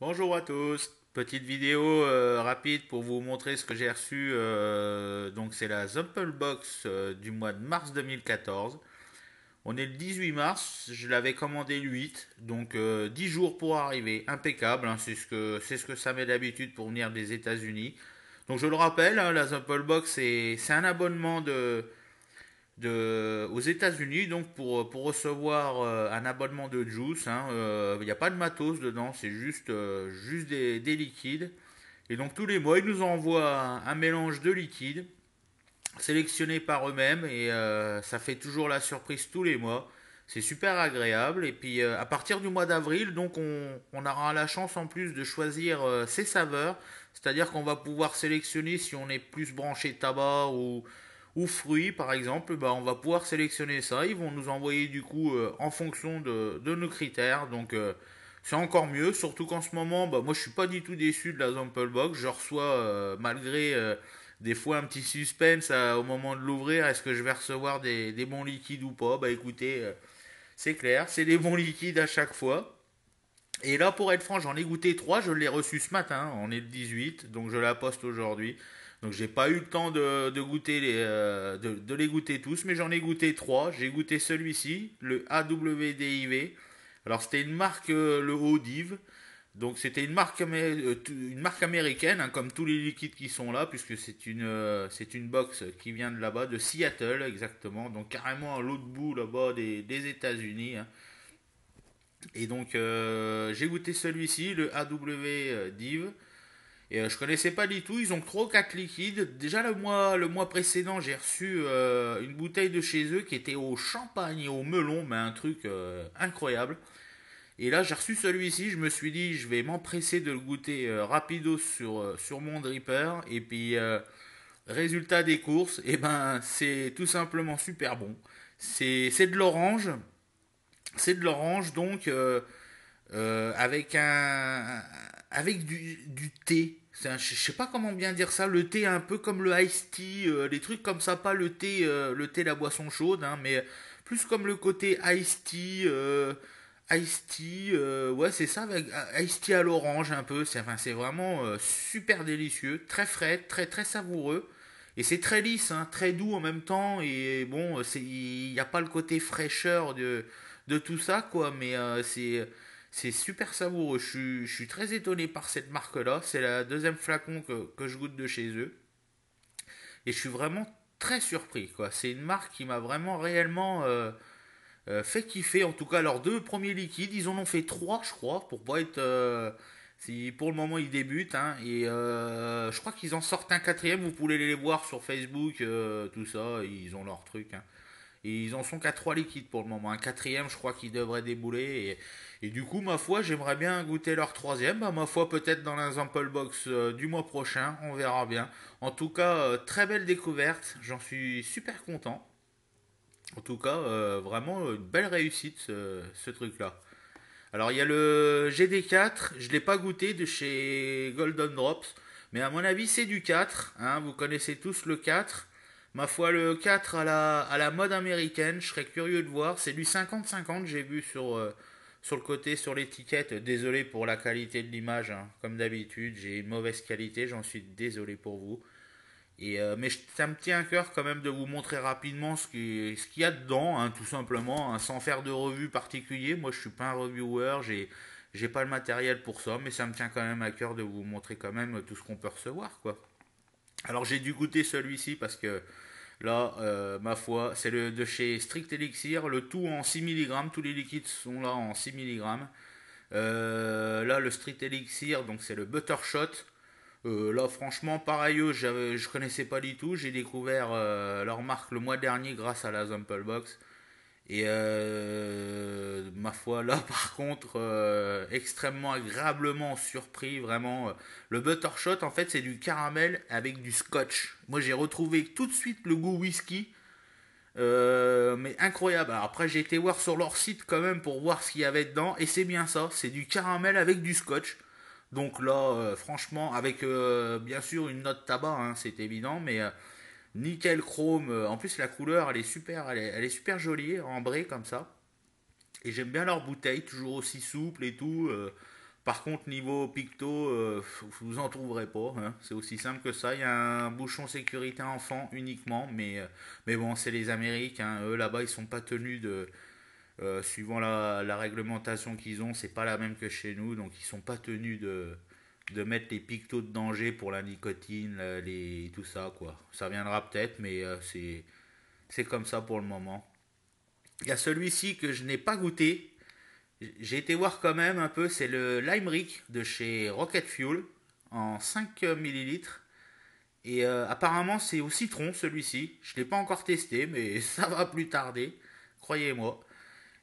Bonjour à tous. Petite vidéo rapide pour vous montrer ce que j'ai reçu. Donc c'est la Zumple Box du mois de mars 2014. On est le 18 mars, je l'avais commandé le 8, donc 10 jours pour arriver. Impeccable, hein, c'est ce que ça met d'habitude pour venir des États-Unis. Donc je le rappelle, hein, la Zumple Box c'est un abonnement aux États-Unis, donc pour recevoir un abonnement de Juice, hein, il n'y a pas de matos dedans, c'est juste des liquides. Et donc tous les mois, ils nous envoient un mélange de liquides sélectionnés par eux-mêmes et ça fait toujours la surprise tous les mois. C'est super agréable. Et puis à partir du mois d'avril, donc on aura la chance en plus de choisir ses saveurs. C'est-à-dire qu'on va pouvoir sélectionner si on est plus branché tabac ou fruits par exemple, bah, on va pouvoir sélectionner ça. Ils vont nous envoyer du coup en fonction de nos critères. Donc c'est encore mieux, surtout qu'en ce moment, bah, moi je suis pas du tout déçu de la Sample Box. Je reçois malgré des fois un petit suspense au moment de l'ouvrir. Est-ce que je vais recevoir des bons liquides ou pas? Bah écoutez, c'est clair, c'est des bons liquides à chaque fois. Et là, pour être franc, j'en ai goûté 3, je l'ai reçu ce matin, on est le 18, donc je la poste aujourd'hui. Donc j'ai pas eu le temps de goûter de les goûter tous, mais j'en ai goûté 3. J'ai goûté celui-ci, le AWDIV. Alors c'était une marque, le Haut-Div. Donc c'était une marque américaine, hein, comme tous les liquides qui sont là, puisque c'est une box qui vient de là-bas, de Seattle exactement, donc carrément à l'autre bout là-bas des États-Unis, hein. Et donc j'ai goûté celui-ci, le AW Div. Et je connaissais pas du tout. Ils ont 3 ou 4 liquides. Déjà le mois précédent, j'ai reçu une bouteille de chez eux qui était au champagne et au melon, mais un truc incroyable. Et là, j'ai reçu celui-ci. Je me suis dit, je vais m'empresser de le goûter rapido sur mon dripper. Et puis, résultat des courses, et ben, c'est tout simplement super bon. C'est de l'orange. C'est de l'orange, donc avec avec du thé. Je sais pas comment bien dire ça. Le thé un peu comme le iced tea, des trucs comme ça, pas le thé la boisson chaude, hein, mais plus comme le côté iced tea, ouais c'est ça, avec iced tea à l'orange un peu. C'est vraiment super délicieux, très frais, très savoureux. Et c'est très lisse, hein, très doux en même temps. Et bon, il n'y a pas le côté fraîcheur de tout ça, quoi. Mais c'est super savoureux. Je suis très étonné par cette marque-là. C'est la deuxième flacon que je goûte de chez eux. Et je suis vraiment très surpris, quoi. C'est une marque qui m'a vraiment réellement fait kiffer. En tout cas, leurs deux premiers liquides, ils en ont fait trois, je crois, pour pas être. Si pour le moment ils débutent, hein, et je crois qu'ils en sortent un quatrième. Vous pouvez les voir sur Facebook, tout ça. Ils ont leur truc, hein. Et ils en sont qu'à 3 liquides pour le moment. Un quatrième, je crois qu'il devrait débouler. Et du coup, ma foi, j'aimerais bien goûter leur troisième. Bah, ma foi, peut-être dans la sample box du mois prochain. On verra bien. En tout cas, très belle découverte. J'en suis super content. En tout cas, vraiment une belle réussite ce truc-là. Alors, il y a le GD4. Je ne l'ai pas goûté de chez Golden Drops. Mais à mon avis, c'est du 4, hein. Vous connaissez tous le 4. Ma foi, le 4 à la mode américaine, je serais curieux de voir. C'est du 50-50, j'ai vu sur le côté, sur l'étiquette. Désolé pour la qualité de l'image, hein. Comme d'habitude, j'ai une mauvaise qualité, j'en suis désolé pour vous. Mais ça me tient à cœur quand même de vous montrer rapidement ce qu'il y a dedans, hein, tout simplement, hein, sans faire de revue particulier. Moi, je suis pas un reviewer, j'ai pas le matériel pour ça, mais ça me tient quand même à cœur de vous montrer quand même tout ce qu'on peut recevoir, quoi. Alors j'ai dû goûter celui-ci parce que là, ma foi, c'est le de chez Strict Elixir, le tout en 6 milligrammes. Tous les liquides sont là en 6 milligrammes. Là, le Strict Elixir, donc c'est le Buttershot. Là, franchement, pareil, je connaissais pas du tout. J'ai découvert leur marque le mois dernier grâce à la Sample Box. Et ma foi, là, par contre, extrêmement agréablement surpris, vraiment. Le Buttershot, en fait, c'est du caramel avec du scotch. Moi, j'ai retrouvé tout de suite le goût whisky. Mais incroyable. Alors après, j'ai été voir sur leur site quand même pour voir ce qu'il y avait dedans. Et c'est bien ça, c'est du caramel avec du scotch. Donc là, franchement, avec bien sûr une note tabac, hein, c'est évident, mais nickel chrome. En plus, la couleur, elle est super jolie, ambrée comme ça. Et j'aime bien leur bouteille, toujours aussi souple et tout. Par contre, niveau picto, vous en trouverez pas, hein. C'est aussi simple que ça. Il y a un bouchon sécurité enfant uniquement, mais bon, c'est les Américains. Eux, là-bas, ils sont pas tenus de. Suivant la réglementation qu'ils ont, c'est pas la même que chez nous, donc ils sont pas tenus de mettre les pictos de danger pour la nicotine, tout ça, quoi. Ça viendra peut-être, mais c'est comme ça pour le moment. Il y a celui-ci que je n'ai pas goûté. J'ai été voir quand même un peu, c'est le Limerick de chez Rocket Fuel en 5 millilitres. Et apparemment c'est au citron celui-ci. Je ne l'ai pas encore testé, mais ça va plus tarder, croyez-moi.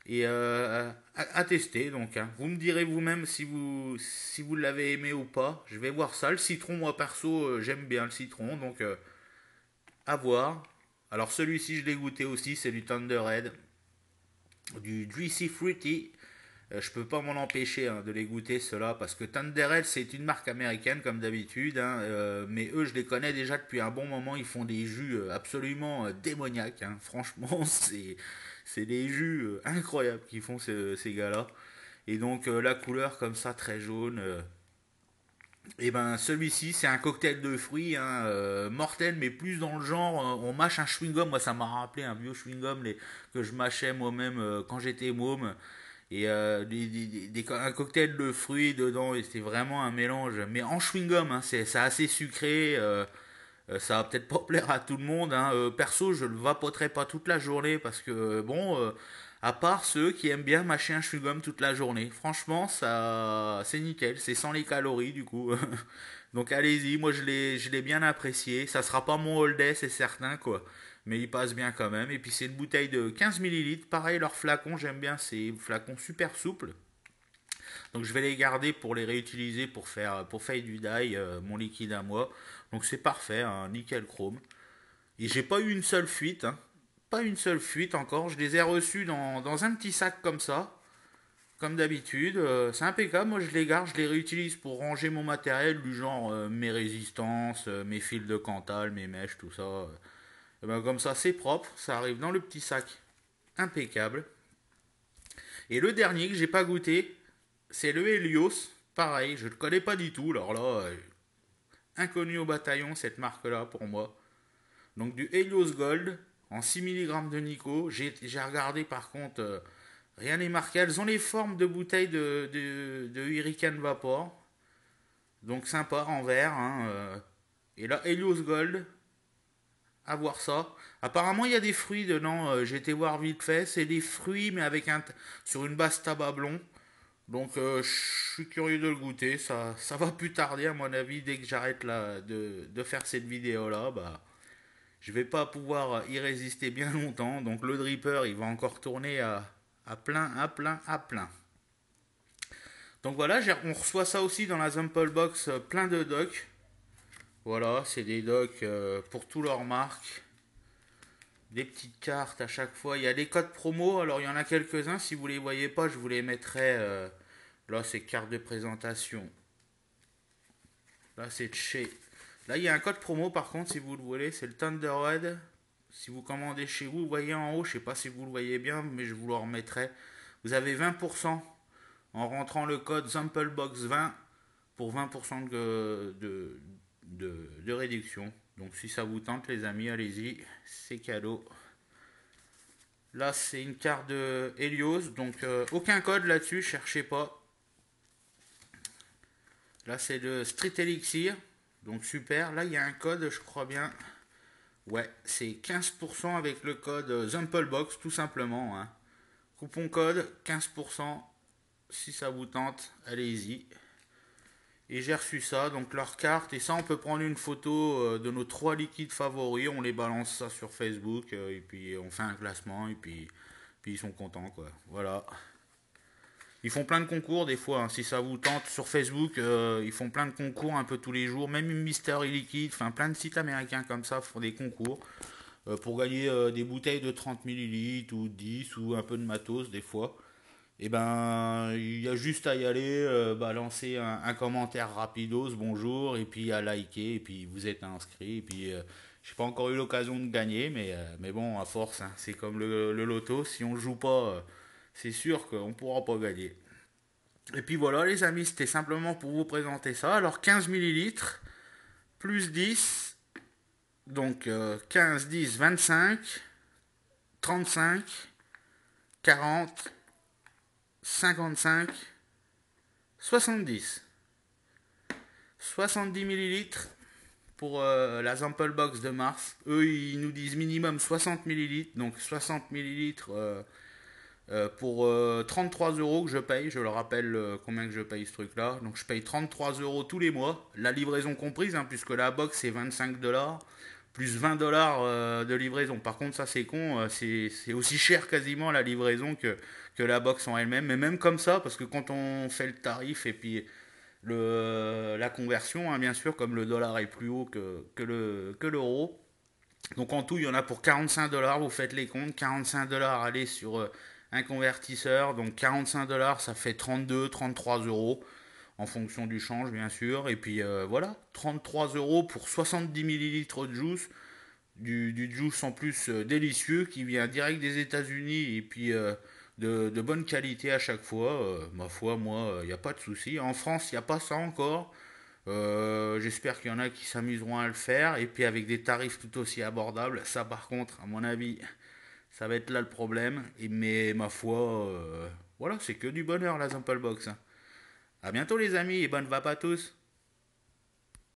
Et à tester donc, hein. Vous me direz vous-même si vous l'avez aimé ou pas. Je vais voir ça. Le citron, moi perso, j'aime bien le citron, donc à voir. Alors celui-ci je l'ai goûté aussi, c'est du Thunderhead, du Juicy Fruity. Je peux pas m'en empêcher, hein, de les goûter ceux-là parce que Thunderhead c'est une marque américaine comme d'habitude, hein, mais eux je les connais déjà depuis un bon moment. Ils font des jus absolument démoniaques, hein. Franchement c'est des jus incroyables qu'ils font ces gars-là. Et donc la couleur comme ça très jaune. Et ben celui-ci c'est un cocktail de fruits, hein, mortel, mais plus dans le genre on mâche un chewing-gum. Moi ça m'a rappelé un vieux chewing-gum que je mâchais moi-même quand j'étais môme. Et un cocktail de fruits dedans, et c'était vraiment un mélange. Mais en chewing-gum, hein, c'est assez sucré. Ça va peut-être pas plaire à tout le monde, hein. Perso, je le vapoterai pas toute la journée parce que, bon, à part ceux qui aiment bien mâcher un chewing-gum toute la journée. Franchement, ça, c'est nickel. C'est sans les calories, du coup. Donc allez-y, moi je l'ai bien apprécié. Ça sera pas mon all day, c'est certain, quoi. Mais il passe bien quand même. Et puis c'est une bouteille de 15 millilitres. Pareil, leur flacon, j'aime bien. C'est flacon super souple. Donc je vais les garder pour les réutiliser pour faire du dye, mon liquide à moi. Donc c'est parfait, hein, nickel chrome. Et j'ai pas eu une seule fuite, hein. Pas une seule fuite encore. Je les ai reçus dans un petit sac comme ça. Comme d'habitude, c'est impeccable. Moi, je les garde, je les réutilise pour ranger mon matériel, du genre mes résistances, mes fils de Cantal, mes mèches, tout ça. Et ben, comme ça, c'est propre. Ça arrive dans le petit sac. Impeccable. Et le dernier que j'ai pas goûté, c'est le Helios. Pareil, je ne le connais pas du tout. Alors là, inconnu au bataillon, cette marque-là pour moi. Donc du Helios Gold en 6 mg de Nico. J'ai regardé par contre, rien n'est marqué. Elles ont les formes de bouteilles de Hurricane Vapor. Donc sympa en verre, hein. Et là, Helios Gold, à voir ça. Apparemment, il y a des fruits dedans. J'ai été voir vite fait. C'est des fruits, mais sur une base tabac blond. Donc, je suis curieux de le goûter. Ça va plus tarder, à mon avis. Dès que j'arrête là, de faire cette vidéo-là, bah, je vais pas pouvoir y résister bien longtemps. Donc, le dripper, il va encore tourner à plein, à plein, à plein. Donc voilà, on reçoit ça aussi dans la Sample Box, plein de docks. Voilà, c'est des docks pour toutes leurs marques. Des petites cartes à chaque fois. Il y a des codes promo, alors il y en a quelques-uns. Si vous les voyez pas, je vous les mettrai. Là, c'est carte de présentation. Là, c'est de chez. Là, il y a un code promo par contre, si vous le voulez, c'est le Thunderhead. Si vous commandez chez vous, vous voyez en haut, je sais pas si vous le voyez bien, mais je vous le remettrai. Vous avez 20% en rentrant le code SampleBox20 pour 20% de réduction. Donc si ça vous tente les amis, allez-y, c'est cadeau. Là c'est une carte de Helios, donc aucun code là-dessus, cherchez pas. Là c'est de Street Elixir, donc super. Là il y a un code, je crois bien. Ouais, c'est 15% avec le code Zamplebox, tout simplement, hein. Coupon code 15%, si ça vous tente, allez-y. Et j'ai reçu ça, donc leur carte, et ça on peut prendre une photo de nos 3 liquides favoris, on les balance ça sur Facebook, et puis on fait un classement, et puis ils sont contents, quoi. Voilà. Ils font plein de concours des fois, hein, si ça vous tente sur Facebook, ils font plein de concours un peu tous les jours, même Mister e-Liquide, enfin plein de sites américains comme ça font des concours pour gagner des bouteilles de 30 millilitres ou 10 ou un peu de matos des fois. Et ben, il y a juste à y aller, balancer un commentaire rapidos, bonjour, et puis à liker, et puis vous êtes inscrit, et puis j'ai pas encore eu l'occasion de gagner, mais bon, à force, hein, c'est comme le loto, si on joue pas, c'est sûr qu'on pourra pas gagner. Et puis voilà les amis, c'était simplement pour vous présenter ça. Alors 15 millilitres plus 10, donc 15, 10, 25, 35, 40, 55, 70. 70 millilitres pour la sample box de Mars. Eux, ils nous disent minimum 60 millilitres, donc 60 millilitres pour 33 euros que je paye. Je le rappelle combien que je paye ce truc-là. Donc je paye 33 euros tous les mois, la livraison comprise, hein, puisque la box c'est 25 dollars plus 20 dollars de livraison. Par contre, ça c'est con, c'est aussi cher quasiment la livraison que la box en elle-même. Mais même comme ça, parce que quand on fait le tarif et puis la conversion, hein, bien sûr, comme le dollar est plus haut que l'euro. Donc en tout, il y en a pour 45 dollars, vous faites les comptes, 45 dollars aller sur un convertisseur, donc 45 dollars, ça fait 32, 33 euros en fonction du change, bien sûr. Et puis voilà, 33 euros pour 70 millilitres de juice, du juice en plus délicieux qui vient direct des États-Unis et puis de bonne qualité à chaque fois. Ma foi, moi, il n'y a pas de souci. En France, il n'y a pas ça encore. J'espère qu'il y en a qui s'amuseront à le faire. Et puis avec des tarifs tout aussi abordables. Ça, par contre, à mon avis, ça va être là le problème. Mais ma foi, voilà, c'est que du bonheur la Sample Box. À bientôt les amis et bonne vape à tous.